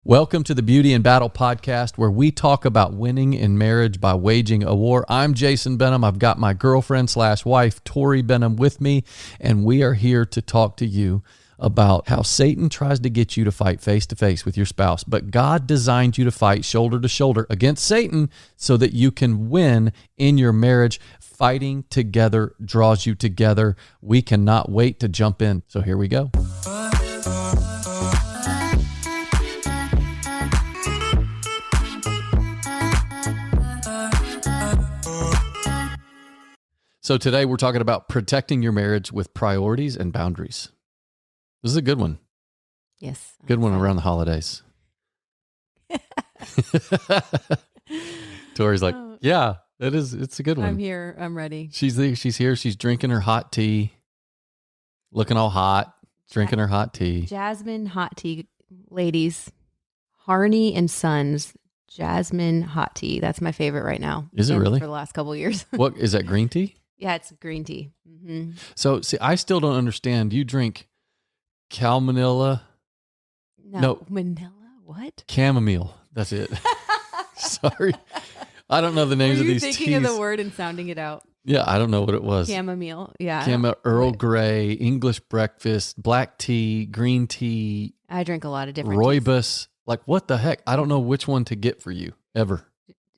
Welcome to the Beauty and Battle podcast, where we talk about winning in marriage by waging a war. I'm Jason Benham. I've got my girlfriend / wife, Tori Benham, with me, and we are here to talk to you about how Satan tries to get you to fight face to face with your spouse, but God designed you to fight shoulder to shoulder against Satan so that you can win in your marriage. Fighting together draws you together. We cannot wait to jump in. So here we go. So today we're talking about protecting your marriage with priorities and boundaries. This is a good one. Yes. Good one around the holidays. Tori's like, yeah, it is. It's a good one. I'm here. I'm ready. She's here. She's drinking her hot tea, looking all hot, drinking her hot tea. Jasmine hot tea, ladies. Harney and Sons Jasmine hot tea. That's my favorite right now. Is it really? For the last couple of years. What is that? Green tea? Yeah, it's green tea. Mm-hmm. So, see, I still don't understand. You drink Manila? No, Manila? What? Chamomile. That's it. Sorry. I don't know the names of these teas. Were you thinking of the word and sounding it out? Yeah, I don't know what it was. Chamomile. Yeah. Earl Grey, English breakfast, black tea, green tea. I drink a lot of different Rooibos. Like, what the heck? I don't know which one to get for you, ever.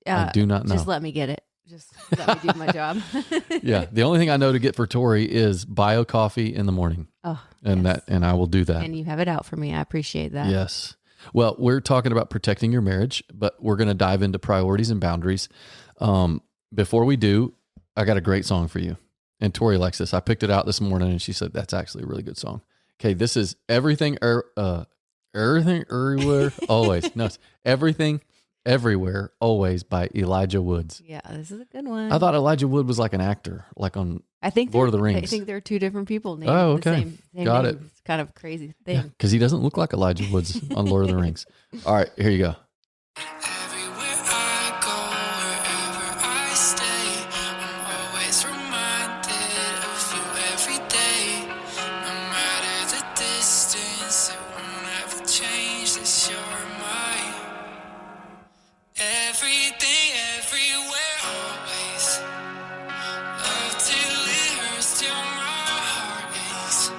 I do not know. Just let me get it. Just let me do my job. Yeah. The only thing I know to get for Tori is bio coffee in the morning. Oh, and yes. and I will do that. And you have it out for me. I appreciate that. Yes. Well, we're talking about protecting your marriage, but we're going to dive into priorities and boundaries. Before we do, I got a great song for you. And Tori likes this. I picked it out this morning and she said, that's actually a really good song. Okay. This is Everything Everywhere Always. No, it's Everything Everywhere Always by Elijah Woods. Yeah, this is a good one. I thought Elijah Wood was like an actor, like on Lord of the Rings. I think there are two different people named Oh, okay. the same Got name. it. It's kind of a crazy thing. Because he doesn't look like Elijah Woods on Lord of the Rings. All right, here you go. Everywhere I go, wherever I stay, I'm always reminded of you every day. No matter the distance, it won't ever change that you're mine. Everything, everywhere, always. Love till it hurts, till my heart aches.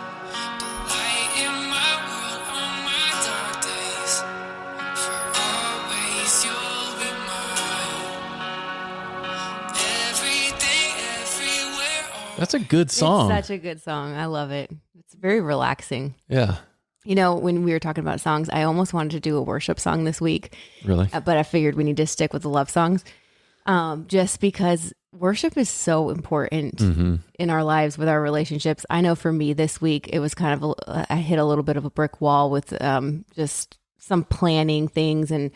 The light in my world on my dark days. For always you'll be mine. Everything, everywhere, always. That's a good song. It's such a good song. I love it. It's very relaxing. Yeah, You know, when we were talking about songs, I almost wanted to do a worship song this week, really. but I figured we need to stick with the love songs, just because worship is so important in our lives with our relationships. I know for me this week, it was kind of, I hit a little bit of a brick wall with just some planning things, and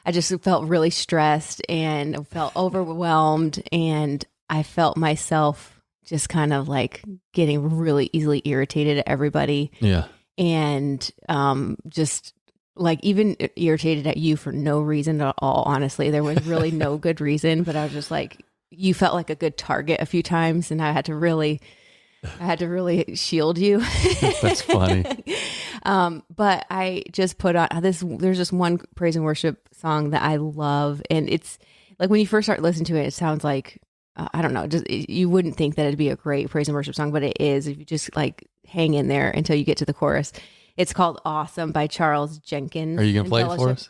I just felt really stressed and felt overwhelmed, and I felt myself just kind of like getting really easily irritated at everybody. Yeah. And just like even irritated at you for no reason at all. Honestly, there was really no good reason, but I was just like, you felt like a good target a few times, and I had to really shield you. That's funny. But I just put on this. There's just one praise and worship song that I love, and it's like when you first start listening to it, it sounds like I don't know, you wouldn't think that it'd be a great praise and worship song, but it is. If you just like hang in there until you get to the chorus. It's called "Awesome" by Charles Jenkins. Are you going to play it for us?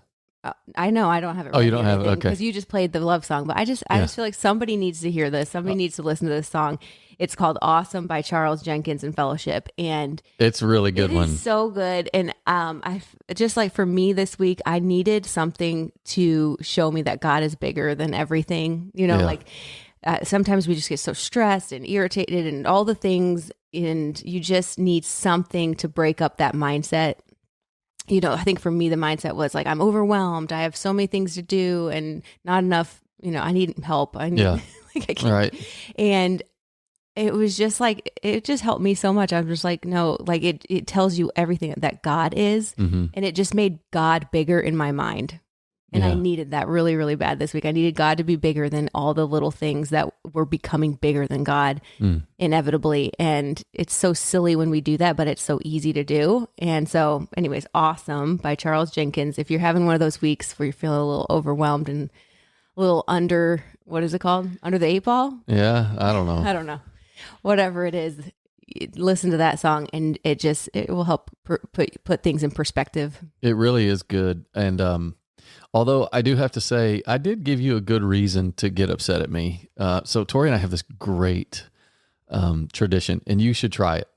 I know I don't have it. Oh, you don't have it? Okay. Because you just played the love song, but I just feel like somebody needs to hear this. Somebody needs to listen to this song. It's called "Awesome" by Charles Jenkins and Fellowship, and it's a really good one. It's so good, and I just like for me this week, I needed something to show me that God is bigger than everything. You know, like sometimes we just get so stressed and irritated and all the things, and you just need something to break up that mindset. You know, I think for me, the mindset was like, I'm overwhelmed. I have so many things to do and not enough, you know, I need help. I need, like I can't. Right. And it was just like, it just helped me so much. I was just like, no, like it tells you everything that God is. And it just made God bigger in my mind. And I Yeah. needed that really, really bad this week. I needed God to be bigger than all the little things that were becoming bigger than God inevitably. And it's so silly when we do that, but it's so easy to do. And so anyways, Awesome by Charles Jenkins. If you're having one of those weeks where you're feeling a little overwhelmed and a little under, what is it called? Under the eight ball? Yeah. I don't know. I don't know. Whatever it is, listen to that song and it will help put things in perspective. It really is good. And, although I do have to say, I did give you a good reason to get upset at me. So Tori and I have this great tradition, and you should try it.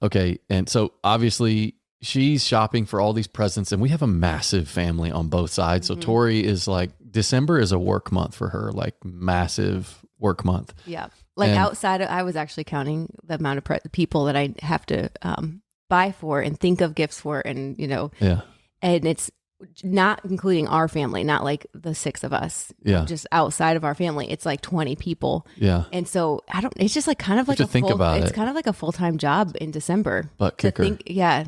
Okay, and so obviously she's shopping for all these presents, and we have a massive family on both sides. So Tori is like, December is a work month for her, like massive work month. Yeah, like outside of, I was actually counting the amount of people that I have to buy for and think of gifts for, and Yeah. and it's not including our family, not like the six of us. Yeah. Just outside of our family, it's like 20 people. Yeah. And so it's just like kind of like to think about it's it. kind of like a full-time job in December. Butt kicker.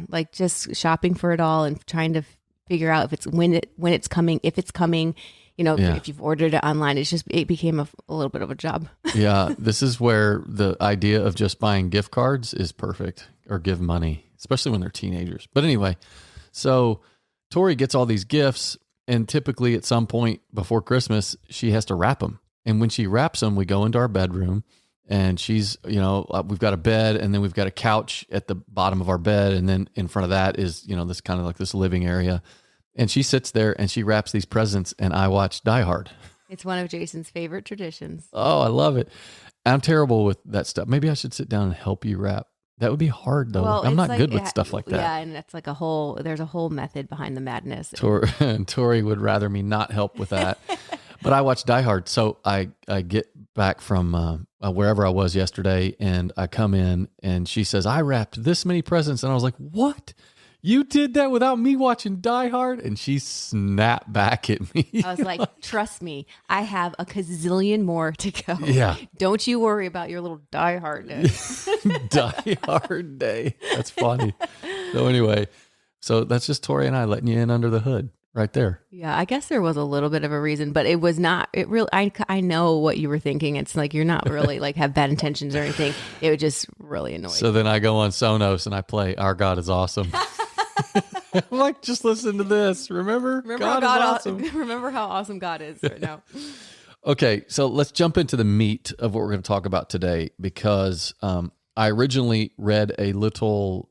Like just shopping for it all and trying to figure out if it's when it's coming, if it's coming, if you've ordered it online. It became a little bit of a job. Yeah. This is where the idea of just buying gift cards is perfect, or give money, especially when they're teenagers. But anyway, so Tori gets all these gifts, and typically at some point before Christmas, she has to wrap them. And when she wraps them, we go into our bedroom, and she's, we've got a bed, and then we've got a couch at the bottom of our bed. And then in front of that is, this kind of like this living area. And she sits there and she wraps these presents, and I watch Die Hard. It's one of Jason's favorite traditions. Oh, I love it. I'm terrible with that stuff. Maybe I should sit down and help you wrap. That would be hard though. Well, I'm not like, good with stuff like that. Yeah, and that's like there's a whole method behind the madness. Tori would rather me not help with that. But I watch Die Hard. So I get back from wherever I was yesterday, and I come in, and she says, I wrapped this many presents. And I was like, what? You did that without me watching Die Hard? And she snapped back at me. I was like, trust me, I have a gazillion more to go. Yeah. Don't you worry about your little Die Hard day. Die Hard day. That's funny. So anyway, that's just Tori and I letting you in under the hood right there. Yeah, I guess there was a little bit of a reason, but it was not, it really, I know what you were thinking. It's like, you're not really like have bad intentions or anything. It would just really annoy So then I go on Sonos and I play Our God is Awesome. I'm like, just listen to this. Remember God is awesome. Remember how awesome God is right now. Okay, so let's jump into the meat of what we're going to talk about today, because I originally read a little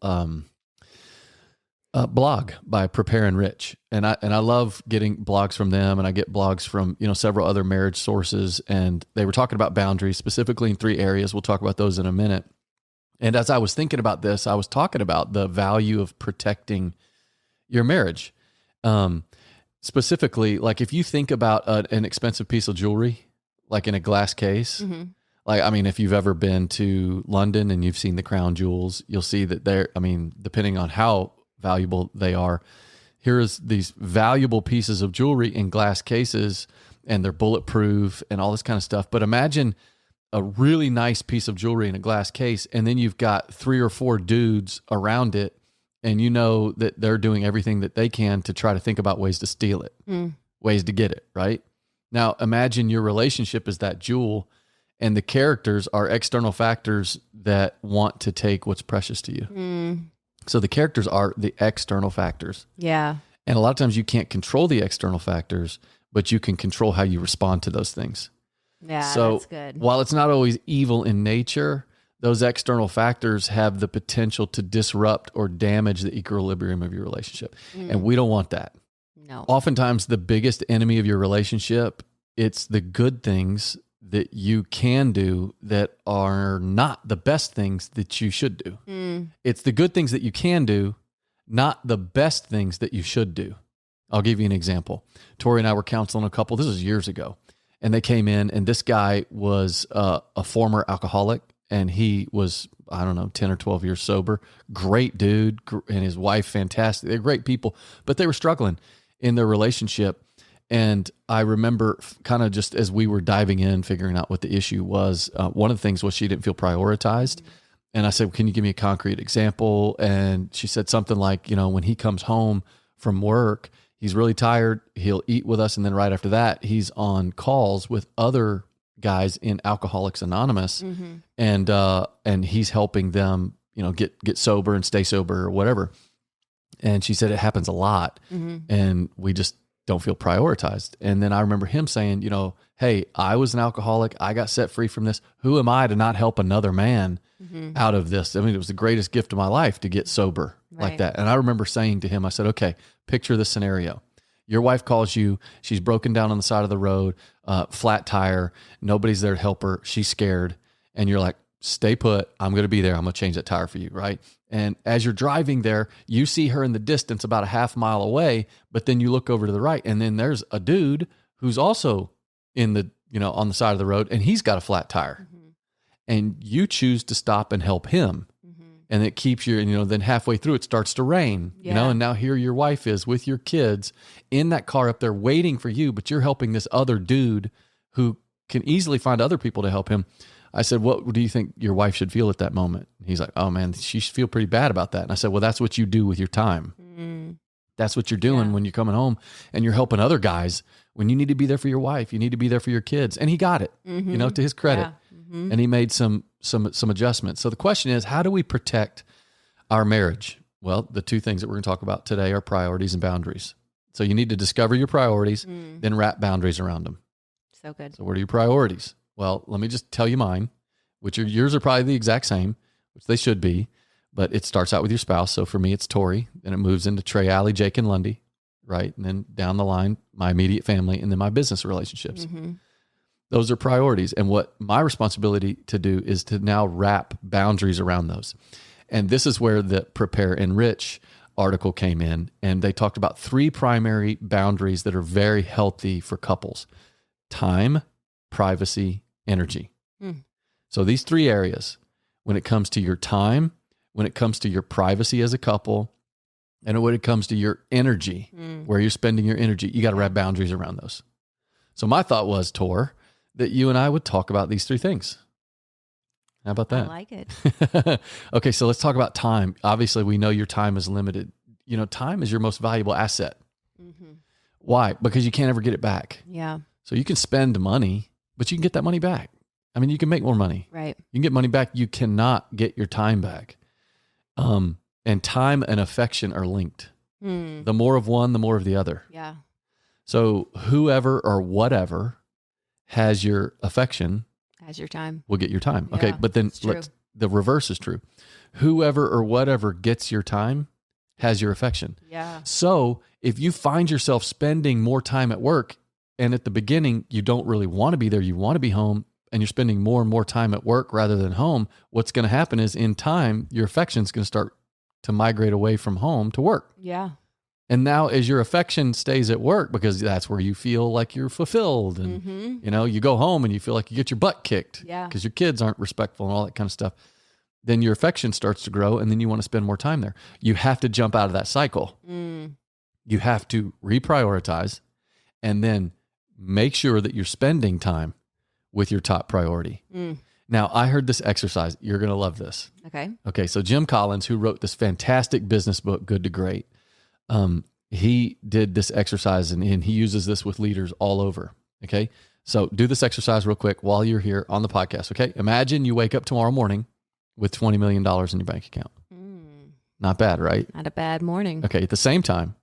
blog by Prepare and Rich, and I love getting blogs from them, and I get blogs from several other marriage sources, and they were talking about boundaries specifically in 3 areas. We'll talk about those in a minute. And as I was thinking about this, I was talking about the value of protecting your marriage. Specifically, like if you think about an expensive piece of jewelry, like in a glass case, like, I mean, if you've ever been to London and you've seen the crown jewels, you'll see that depending on how valuable they are, here's these valuable pieces of jewelry in glass cases, and they're bulletproof and all this kind of stuff. But imagine a really nice piece of jewelry in a glass case, and then you've got 3 or 4 dudes around it, and that they're doing everything that they can to try to think about ways to steal it, ways to get it, right? Now, imagine your relationship is that jewel, and the characters are external factors that want to take what's precious to you. So the characters are the external factors. Yeah. And a lot of times you can't control the external factors, but you can control how you respond to those things. Yeah, so that's good. While it's not always evil in nature, those external factors have the potential to disrupt or damage the equilibrium of your relationship. And we don't want that. No. Oftentimes the biggest enemy of your relationship, it's the good things that you can do that are not the best things that you should do. It's the good things that you can do, not the best things that you should do. I'll give you an example. Tori and I were counseling a couple, this was years ago, and they came in, and this guy was a former alcoholic, and he was, 10 or 12 years sober. Great dude, and his wife, fantastic. They're great people, but they were struggling in their relationship. And I remember kind of just as we were diving in, figuring out what the issue was, one of the things was she didn't feel prioritized. And I said, well, can you give me a concrete example? And she said something like, when he comes home from work, he's really tired. He'll eat with us. And then right after that, he's on calls with other guys in Alcoholics Anonymous. And he's helping them, get sober and stay sober or whatever. And she said it happens a lot and we just don't feel prioritized. And then I remember him saying, hey, I was an alcoholic. I got set free from this. Who am I to not help another man out of this? I mean, it was the greatest gift of my life to get sober like that. And I remember saying to him, I said, okay, picture this scenario. Your wife calls you. She's broken down on the side of the road, flat tire. Nobody's there to help her. She's scared. And you're like, stay put. I'm going to be there. I'm going to change that tire for you. Right. And as you're driving there, you see her in the distance about a half mile away, but then you look over to the right and then there's a dude who's also in the, on the side of the road and he's got a flat tire and you choose to stop and help him. And it keeps you, then halfway through it starts to rain, and now here your wife is with your kids in that car up there waiting for you, but you're helping this other dude who can easily find other people to help him. I said, what do you think your wife should feel at that moment? He's like, oh man, she should feel pretty bad about that. And I said, well, that's what you do with your time. That's what you're doing when you're coming home and you're helping other guys when you need to be there for your wife. You need to be there for your kids. And he got it, to his credit. And he made some adjustments. So the question is, how do we protect our marriage? Well, the two things that we're going to talk about today are priorities and boundaries. So you need to discover your priorities, then wrap boundaries around them. So good. So what are your priorities? Well, let me just tell you mine, which yours are probably the exact same, which they should be, but it starts out with your spouse. So for me, it's Tori, then it moves into Trey, Allie, Jake, and Lundy, right? And then down the line, my immediate family, and then my business relationships. Those are priorities. And what my responsibility to do is to now wrap boundaries around those. And this is where the Prepare Enrich article came in. And they talked about 3 primary boundaries that are very healthy for couples: time, privacy, energy. So these 3 areas, when it comes to your time, when it comes to your privacy as a couple, and when it comes to your energy, where you're spending your energy, you got to wrap boundaries around those. So my thought was, Tor, that you and I would talk about these 3 things. How about that? I like it. Okay, so let's talk about time. Obviously, we know your time is limited. Time is your most valuable asset. Why? Because you can't ever get it back. Yeah. So you can spend money, but you can get that money back. I mean, you can make more money. Right. You can get money back. You cannot get your time back. And time and affection are linked. The more of one, the more of the other. Yeah. So whoever or whatever has your affection Has your time. will get your time. Yeah, Okay, but then it's true. the reverse is true. Whoever or whatever gets your time has your affection. Yeah. So if you find yourself spending more time at work, and at the beginning you don't really want to be there, you want to be home, and you're spending more and more time at work rather than home, what's going to happen is in time, your affection is going to start to migrate away from home to work. Yeah. And now as your affection stays at work, because that's where you feel like you're fulfilled and, you go home and you feel like you get your butt kicked because your kids aren't respectful and all that kind of stuff. Then your affection starts to grow and then you want to spend more time there. You have to jump out of that cycle. You have to reprioritize and then make sure that you're spending time with your top priority. Now, I heard this exercise. You're going to love this. Okay. So Jim Collins, who wrote this fantastic business book, Good to Great, he did this exercise and he uses this with leaders all over. Okay. So do this exercise real quick while you're here on the podcast. Okay. Imagine you wake up tomorrow morning with $20 million in your bank account. Not bad, right? Not a bad morning. Okay. At the same time,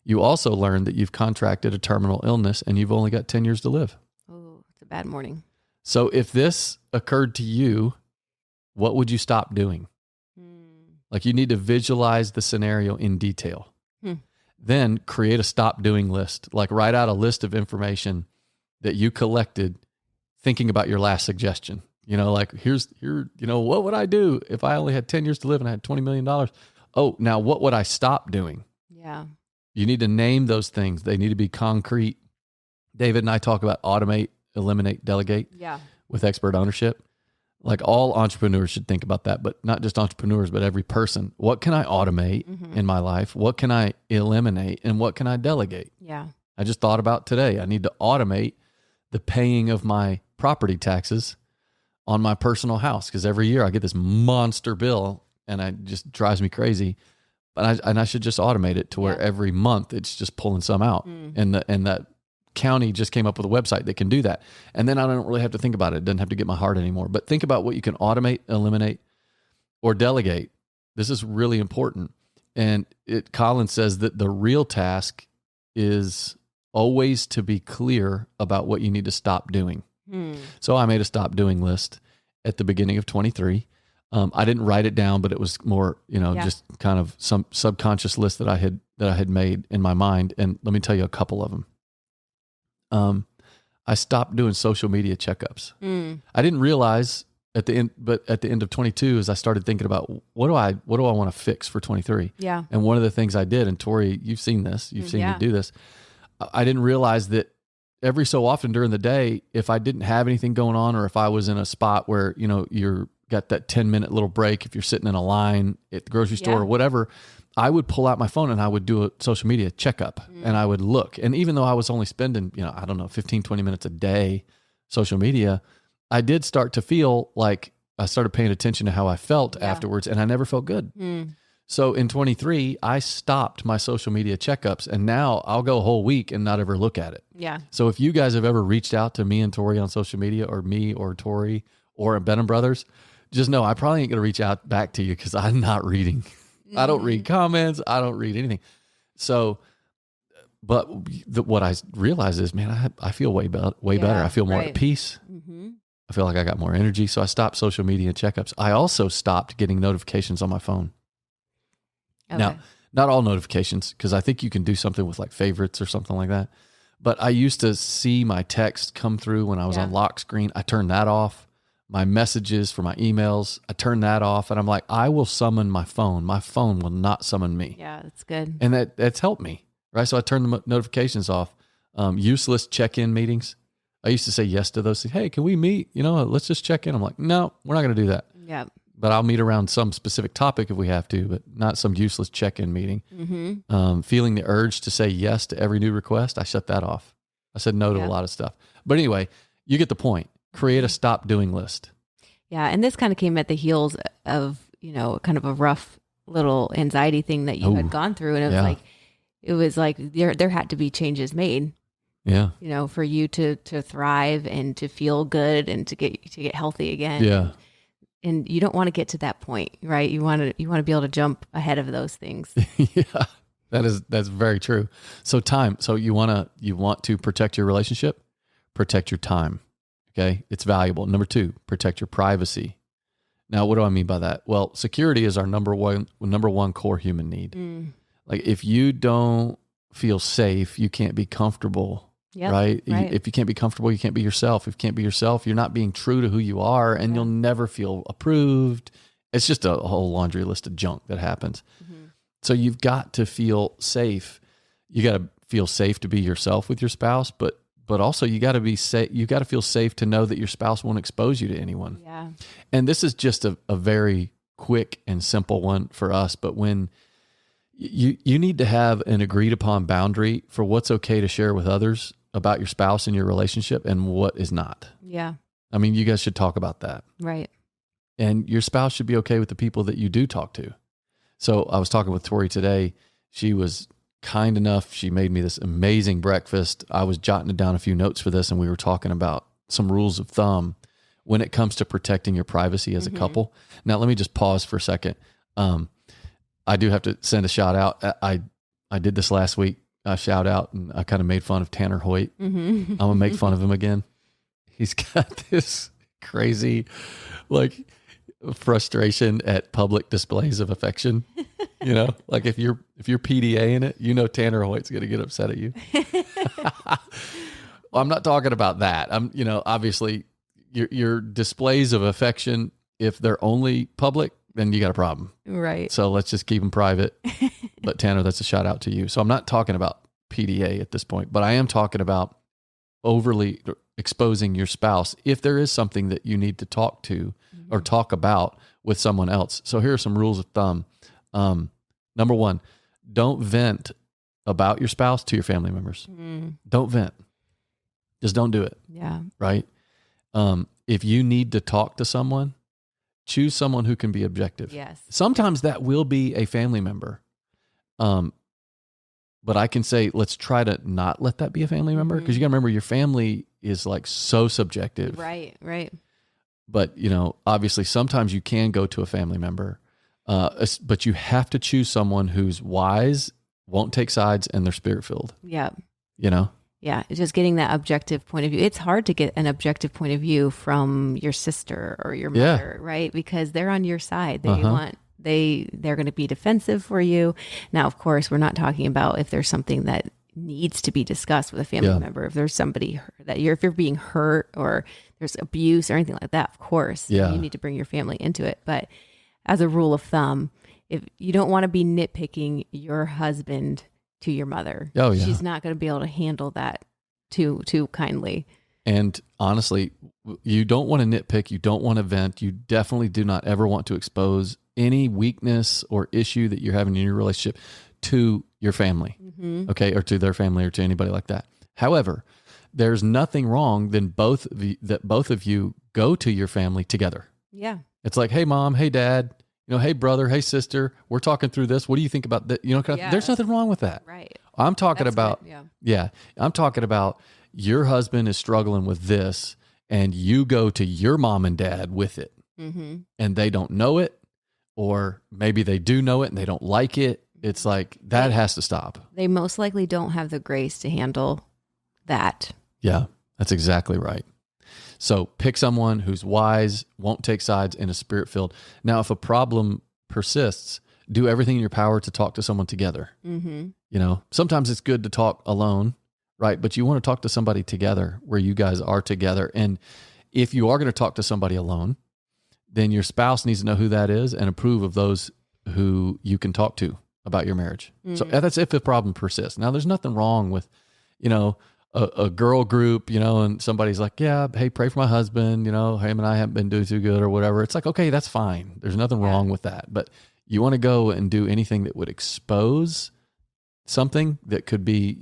you also learn that you've contracted a terminal illness and you've only got 10 years to live. Oh, it's a bad morning. So if this occurred to you, what would you stop doing? Like you need to visualize the scenario in detail. Then create a stop doing list. Like write out a list of information that you collected thinking about your last suggestion. Like what would I do if I only had 10 years to live and I had $20 million? Oh, now what would I stop doing? Yeah. You need to name those things. They need to be concrete. David and I talk about automate, eliminate, delegate with expert ownership. Like all entrepreneurs should think about that, but not just entrepreneurs, but every person. What can I automate in my life? What can I eliminate? And what can I delegate? Yeah. I just thought about today, I need to automate the paying of my property taxes on my personal house because every year I get this monster bill and it just drives me crazy. and I should just automate it to where every month it's just pulling some out. And that county just came up with a website that can do that. And then I don't really have to think about it. It doesn't have to get my heart anymore. But think about what you can automate, eliminate, or delegate. This is really important. And Colin says that the real task is always to be clear about what you need to stop doing. So I made a stop doing list at the beginning of 23. I didn't write it down, but it was more, just kind of some subconscious list that I had made in my mind. And let me tell you a couple of them. I stopped doing social media checkups. I didn't realize at the end of 22, as I started thinking about what do I want to fix for 23. Yeah. And one of the things I did, and Tori, you've seen this, you've seen me do this. I didn't realize that every so often during the day, if I didn't have anything going on, or if I was in a spot where, you're got that 10-minute little break, if you're sitting in a line at the grocery store or whatever, I would pull out my phone and I would do a social media checkup and I would look. And even though I was only spending, 15, 20 minutes a day social media, I did start to feel like I started paying attention to how I felt afterwards, and I never felt good. So in 23, I stopped my social media checkups, and now I'll go a whole week and not ever look at it. Yeah. So if you guys have ever reached out to me and Tori on social media, or me or Tori or Benham Brothers, just know I probably ain't going to reach out back to you because I'm not reading. I don't read comments. I don't read anything. So, but what I realize is, man, I feel way better. I feel more at peace. I feel like I got more energy. So I stopped social media checkups. I also stopped getting notifications on my phone. Okay. Now, not all notifications, because I think you can do something with like favorites or something like that. But I used to see my text come through when I was on lock screen. I turned that off. My messages for my emails, I turned that off. And I'm like, I will summon my phone. My phone will not summon me. Yeah, that's good. And that's helped me, right? So I turned the notifications off. Useless check-in meetings. I used to say yes to those. Hey, can we meet? Let's just check in. I'm like, no, we're not going to do that. Yeah. But I'll meet around some specific topic if we have to, but not some useless check-in meeting. Feeling the urge to say yes to every new request, I shut that off. I said no to a lot of stuff. But anyway, you get the point. Create a stop doing list. Yeah. And this kind of came at the heels of, kind of a rough little anxiety thing that you had gone through. And it was like there had to be changes made. Yeah. For you to thrive and to feel good and to get healthy again. Yeah. And you don't want to get to that point, right? You want to be able to jump ahead of those things. Yeah. That's very true. So time. So you want to protect your relationship, protect your time. Okay. It's valuable. Number 2, protect your privacy. Now, what do I mean by that? Well, security is our number one core human need. Like if you don't feel safe, you can't be comfortable. Yep, right? If you can't be comfortable, you can't be yourself. If you can't be yourself, you're not being true to who you are, and you'll never feel approved. It's just a whole laundry list of junk that happens. So you've got to feel safe. You got to feel safe to be yourself with your spouse, but also you got to be safe. You got to feel safe to know that your spouse won't expose you to anyone. Yeah. And this is just a very quick and simple one for us, but when you need to have an agreed upon boundary for what's okay to share with others about your spouse and your relationship and what is not. Yeah. I mean, you guys should talk about that. Right. And your spouse should be okay with the people that you do talk to. So I was talking with Tori today. She was kind enough. She made me this amazing breakfast. I was jotting down a few notes for this, and we were talking about some rules of thumb when it comes to protecting your privacy as a couple. Now, let me just pause for a second. I do have to send a shout out. I did this last week. A shout out, and I kind of made fun of Tanner Hoyt. I'm gonna make fun of him again. He's got this crazy, frustration at public displays of affection. Like if you're PDA in it, Tanner Hoyt's gonna get upset at you. Well, I'm not talking about that. I'm, obviously your displays of affection, if they're only public, then you got a problem. Right. So let's just keep them private. But Tanner, that's a shout out to you. So I'm not talking about PDA at this point, but I am talking about overly exposing your spouse if there is something that you need to talk to or talk about with someone else. So here are some rules of thumb. Number 1, don't vent about your spouse to your family members. Don't vent. Just don't do it. Yeah. Right. If you need to talk to someone, choose someone who can be objective. Yes. Sometimes that will be a family member. But I can say, let's try to not let that be a family member, because you got to remember your family is like so subjective. Right. But, obviously sometimes you can go to a family member, but you have to choose someone who's wise, won't take sides, and they're spirit-filled. Yeah. Yeah, it's just getting that objective point of view. It's hard to get an objective point of view from your sister or your mother, right? Because they're on your side. They're going to be defensive for you. Now, of course, we're not talking about if there's something that needs to be discussed with a family member. If there's somebody if you're being hurt or there's abuse or anything like that, of course, you need to bring your family into it. But as a rule of thumb, if you don't want to be nitpicking your husband to your mother, she's not going to be able to handle that too kindly. And honestly, you don't want to nitpick. You don't want to vent. You definitely do not ever want to expose any weakness or issue that you're having in your relationship to your family, okay, or to their family or to anybody like that. However, there's nothing wrong that both of you go to your family together. Yeah. It's like, hey, mom, hey, dad, hey, brother, hey, sister, we're talking through this. What do you think about that? There's nothing wrong with that. Right. I'm talking That's about, good. I'm talking about your husband is struggling with this and you go to your mom and dad with it and they don't know it, or maybe they do know it and they don't like it. It's like, that has to stop. They most likely don't have the grace to handle that. Yeah, that's exactly right. So pick someone who's wise, won't take sides, and is spirit-filled. Now, if a problem persists, do everything in your power to talk to someone together. Sometimes it's good to talk alone, right? But you want to talk to somebody together where you guys are together. And if you are going to talk to somebody alone, then your spouse needs to know who that is and approve of those who you can talk to about your marriage. So that's if the problem persists. Now, there's nothing wrong with, a girl group, and somebody's like, hey, pray for my husband, him and I haven't been doing too good or whatever. It's like, okay, that's fine. There's nothing wrong with that. But you want to go and do anything that would expose something that could be,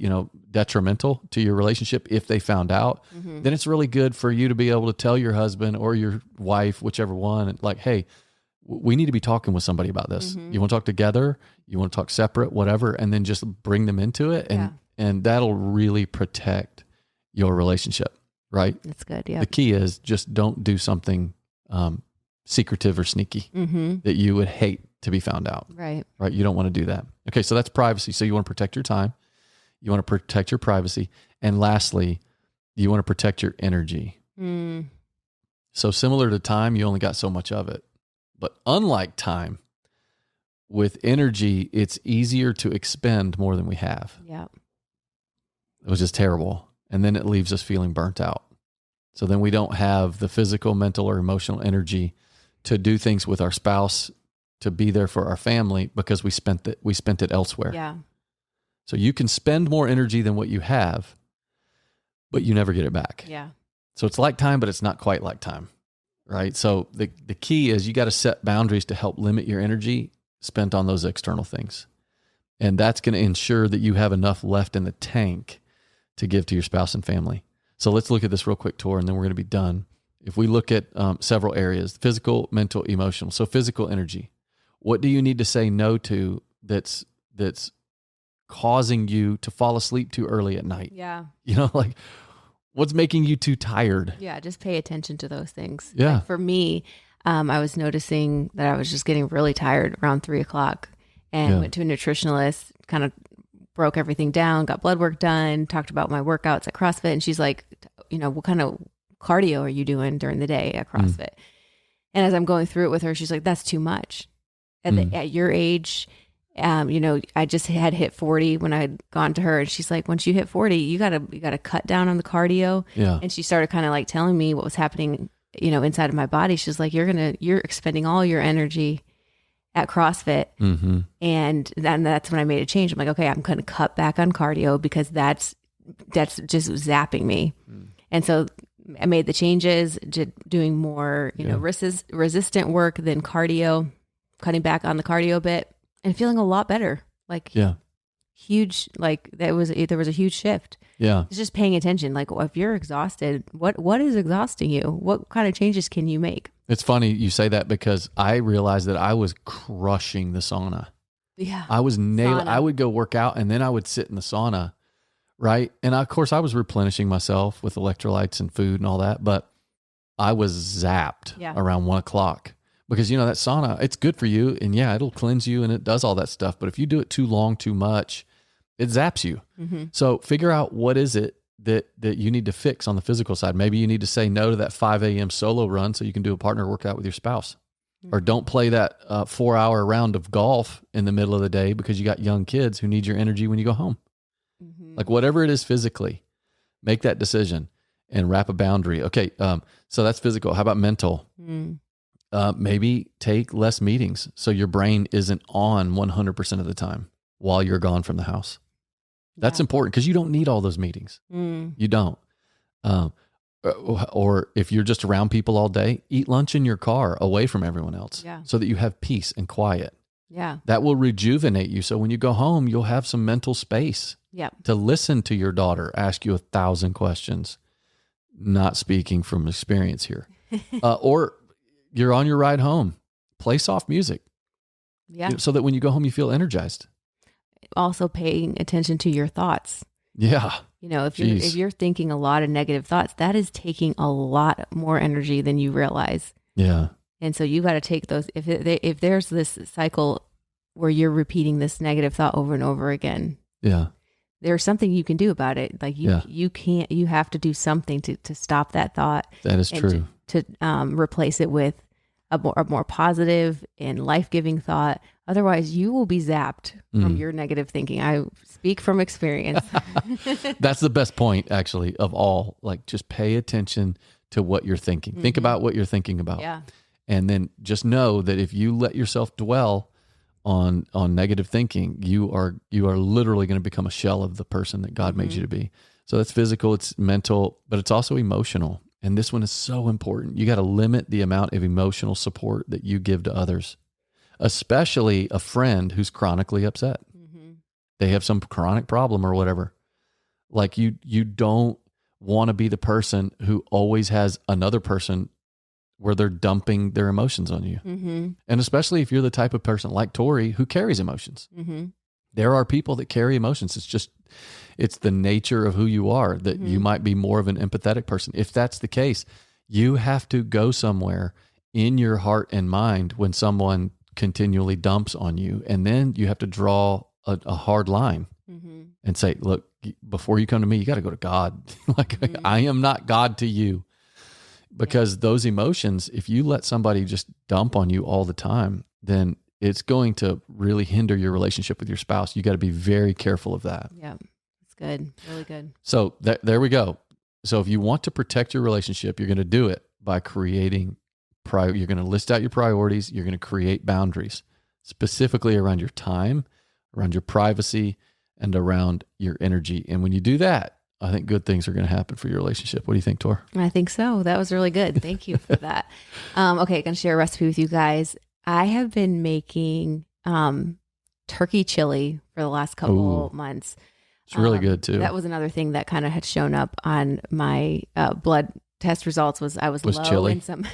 detrimental to your relationship if they found out, then it's really good for you to be able to tell your husband or your wife, whichever one, like, hey, we need to be talking with somebody about this. You want to talk together? You want to talk separate, whatever, and then just bring them into it. And that'll really protect your relationship, right? That's good, yeah. The key is just don't do something secretive or sneaky that you would hate to be found out. Right. You don't want to do that. Okay, so that's privacy. So you want to protect your time. You want to protect your privacy. And lastly, you want to protect your energy. So similar to time, you only got so much of it. But unlike time, with energy, it's easier to expend more than we have. Yeah. It was just terrible. And then it leaves us feeling burnt out. So then we don't have the physical, mental, or emotional energy to do things with our spouse, to be there for our family, because we spent it elsewhere. Yeah. So you can spend more energy than what you have, but you never get it back. Yeah. So it's like time, but it's not quite like time, right? So the key is you got to set boundaries to help limit your energy spent on those external things. And that's going to ensure that you have enough left in the tank to give to your spouse and family. So let's look at this real quick, Tor, and then we're going to be done. If we look at several areas, physical, mental, emotional. So physical energy. What do you need to say no to that's causing you to fall asleep too early at night? Yeah. Like what's making you too tired? Yeah, just pay attention to those things. Yeah. Like for me, I was noticing that I was just getting really tired around 3:00 and went to a nutritionalist, kind of broke everything down, got blood work done, talked about my workouts at CrossFit. And she's like, what kind of cardio are you doing during the day at CrossFit? And as I'm going through it with her, she's like, that's too much. At your age, I just had hit 40 when I had gone to her, and she's like, once you hit 40, you gotta cut down on the cardio. Yeah. And she started kind of like telling me what was happening, inside of my body. She's like, you're expending all your energy at CrossFit. And then that's when I made a change. I'm like, okay, I'm going to cut back on cardio because that's just zapping me. And so I made the changes, doing more, resistant work than cardio, cutting back on the cardio bit and feeling a lot better. Like huge, like there was a huge shift. Yeah. It's just paying attention. Like if you're exhausted, what is exhausting you? What kind of changes can you make? It's funny you say that because I realized that I was crushing the sauna. Yeah. I was nailing. Sauna. I would go work out and then I would sit in the sauna, right? And of course, I was replenishing myself with electrolytes and food and all that, but I was zapped around 1 o'clock because that sauna, it's good for you, and it'll cleanse you and it does all that stuff. But if you do it too long, too much, it zaps you. Mm-hmm. So figure out what is it that you need to fix on the physical side. Maybe you need to say no to that 5 a.m. solo run so you can do a partner workout with your spouse. Or don't play that 4-hour round of golf in the middle of the day because you got young kids who need your energy when you go home. Mm-hmm. Like whatever it is physically, make that decision and wrap a boundary. Okay, so that's physical. How about mental? Maybe take less meetings so your brain isn't on 100% of the time while you're gone from the house. That's important because you don't need all those meetings. You don't. Or if you're just around people all day, eat lunch in your car away from everyone else so that you have peace and quiet. Yeah. That will rejuvenate you. So when you go home, you'll have some mental space to listen to your daughter ask you 1,000 questions. Not speaking from experience here. Or you're on your ride home, play soft music. Yeah. So that when you go home, you feel energized. Also paying attention to your thoughts. Yeah. If you're thinking a lot of negative thoughts, that is taking a lot more energy than you realize. Yeah. And so you got to take those. If there's this cycle where you're repeating this negative thought over and over again, there's something you can do about it. Like you can't. You have to do something to stop that thought. That is true. To replace it with a more positive and life-giving thought. Otherwise, you will be zapped from your negative thinking. I speak from experience. That's the best point, actually, of all. Like, just pay attention to what you're thinking. Think about what you're thinking about. Yeah. And then just know that if you let yourself dwell on negative thinking, you are literally going to become a shell of the person that God made you to be. So it's physical, it's mental, but it's also emotional. And this one is so important. You got to limit the amount of emotional support that you give to others, especially a friend who's chronically upset. They have some chronic problem or whatever. Like you don't want to be the person who always has another person where they're dumping their emotions on you. And especially if you're the type of person like Tori who carries emotions. There are people that carry emotions. It's the nature of who you are, that you might be more of an empathetic person. If that's the case, you have to go somewhere in your heart and mind when someone continually dumps on you. And then you have to draw a hard line and say, look, before you come to me, you got to go to God. I am not God to you. Because those emotions, if you let somebody just dump on you all the time, then it's going to really hinder your relationship with your spouse. You got to be very careful of that. Yeah, it's good. Really good. So there we go. So if you want to protect your relationship, you're going to do it by creating, you're going to list out your priorities. You're going to create boundaries, specifically around your time, around your privacy, and around your energy. And when you do that, I think good things are going to happen for your relationship. What do you think, Tor? I think so. That was really good. Thank you for that. Okay, going to share a recipe with you guys. I have been making turkey chili for the last couple months. It's really good too. That was another thing that kind of had shown up on my blood test results. I was low chili? in some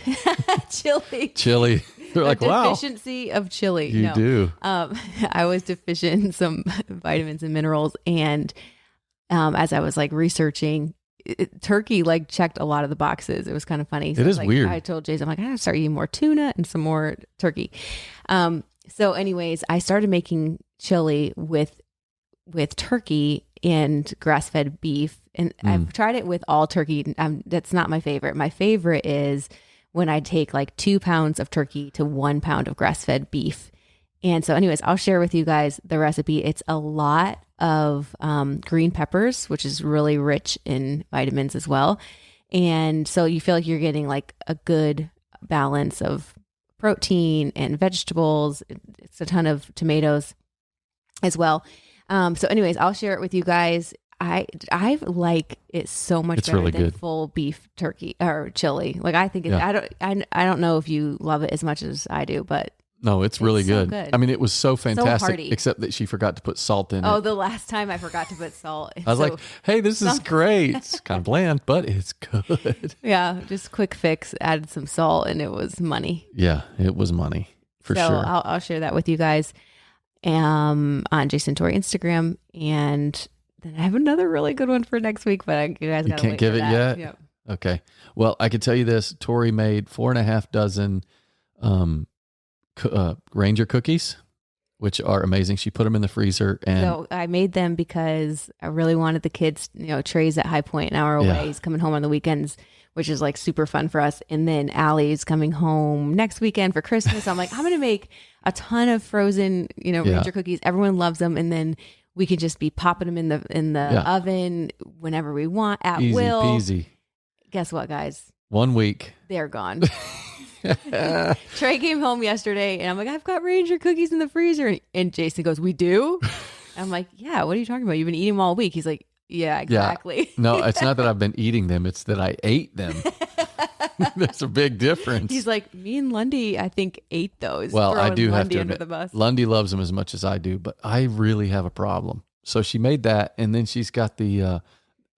chili. Chili. They're like, wow. Deficiency of chili. You do. I was deficient in some vitamins and minerals, and as I was researching, turkey checked a lot of the boxes. It was kind of funny. So it is weird. I told Jason, I'm I gotta start eating more tuna and some more turkey. So anyways, I started making chili with turkey and grass-fed beef. And I've tried it with all turkey. That's not my favorite. My favorite is when I take 2 pounds of turkey to 1 pound of grass-fed beef. And so anyways, I'll share with you guys the recipe. It's a lot of green peppers, which is really rich in vitamins as well. And so you feel like you're getting a good balance of protein and vegetables. It's a ton of tomatoes as well. So anyways, I'll share it with you guys. I like it so much better really than good. full beef turkey or chili. I think I don't know if you love it as much as I do, but no, it's really so good. good. I mean, it was so fantastic, hearty. except that she forgot to put salt in it. Oh, the last time I forgot to put salt. I was like, hey, this is great. It's kind of bland, but it's good. Yeah, just quick fix, added some salt, and it was money. Yeah, it was money for so sure. I'll share that with you guys. on Jason Tori Instagram. And then I have another really good one for next week, but you guys You can't give it yet? Yep. Okay. Well, I can tell you this. Tori made 4.5 dozen Ranger cookies, which are amazing. She put them in the freezer. And So I made them because I really wanted the kids, Trey's at High Point, an hour away. Yeah. He's coming home on the weekends, which is like super fun for us. And then Allie's coming home next weekend for Christmas. I'm like, I'm going to make a ton of frozen, Ranger cookies. Everyone loves them. And then we can just be popping them in the oven whenever we want at easy will. peasy. Guess what, guys? 1 week. They're gone. Trey came home yesterday and I'm like, I've got Ranger cookies in the freezer. And Jason goes, we do? I'm like, yeah, what are you talking about? You've been eating them all week. He's like, yeah, exactly. Yeah. No, it's not that I've been eating them. It's that I ate them. There's a big difference. He's like, me and Lundy, I think, ate those. Well, I Throwing do have Lundy to under admit, the bus. Lundy loves them as much as I do, but I really have a problem. So she made that, and then she's got the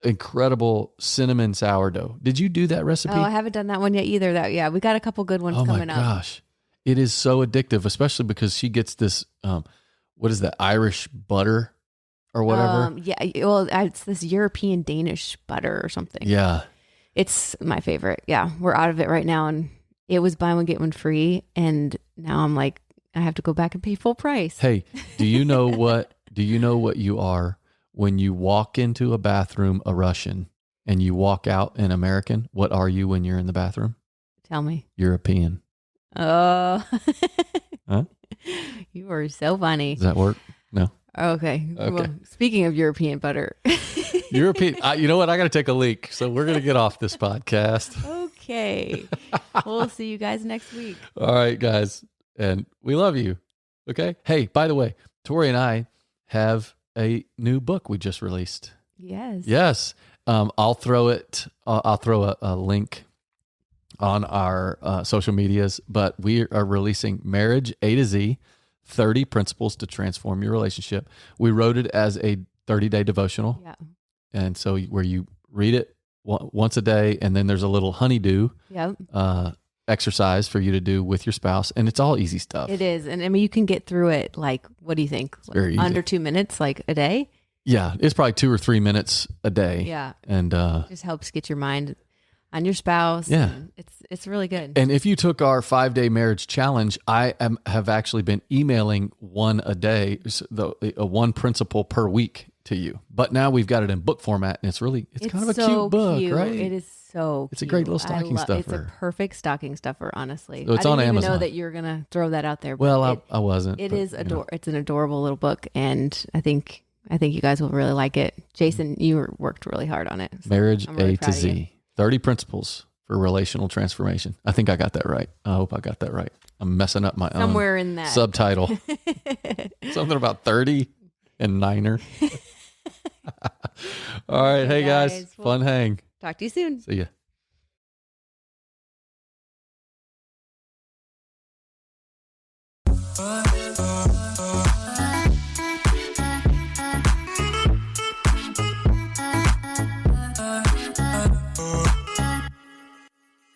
incredible cinnamon sourdough. Did you do that recipe? Oh, I haven't done that one yet either. We got a couple good ones coming up. Oh my gosh. It is so addictive, especially because she gets this, what is that, Irish butter or whatever? Yeah, well, it's this European Danish butter or something. Yeah. It's my favorite. Yeah, we're out of it right now, and it was buy one, get one free, and now I'm like, I have to go back and pay full price. Hey, do you know what you are when you walk into a bathroom, a Russian, and you walk out an American? What are you when you're in the bathroom? Tell me. European. Oh. Huh? You are so funny. Does that work? No. Okay. Well, speaking of European butter. European. You know what? I got to take a leak. So we're going to get off this podcast. Okay. We'll see you guys next week. All right, guys. And we love you. Okay. Hey, by the way, Tori and I have a new book we just released. Yes. Yes. I'll throw a link on our social medias, but we are releasing Marriage A to Z, 30 Principles to Transform Your Relationship. We wrote it as a 30-day devotional. Yeah. And so where you read it once a day, and then there's a little honeydew exercise for you to do with your spouse. And it's all easy stuff. It is. And I mean, you can get through it like, what do you think? very easy. Under 2 minutes, like a day? Yeah. It's probably 2 or 3 minutes a day. Yeah. And just helps get your mind on your spouse. Yeah. It's really good. And if you took our 5-day marriage challenge, have actually been emailing one a day, one principle per week to you. But now we've got it in book format, and it's kind of a so cute book, cute. right? It is so It's cute. a great little stocking stuffer. It's a perfect stocking stuffer, honestly. So it's I on didn't even Amazon. know that you were going to throw that out there. Well, I wasn't. It but, is It's an adorable little book, and I think you guys will really like it. Jason, you worked really hard on it. So Marriage I'm really A proud to of you. Z, 30 Principles for Relational Transformation. I think I got that right. I hope I got that right. I'm messing up my Somewhere own in that subtitle. Something about 30 and niner. All right. Okay, Hey, guys. guys. Fun hang. Talk to you soon. See ya. But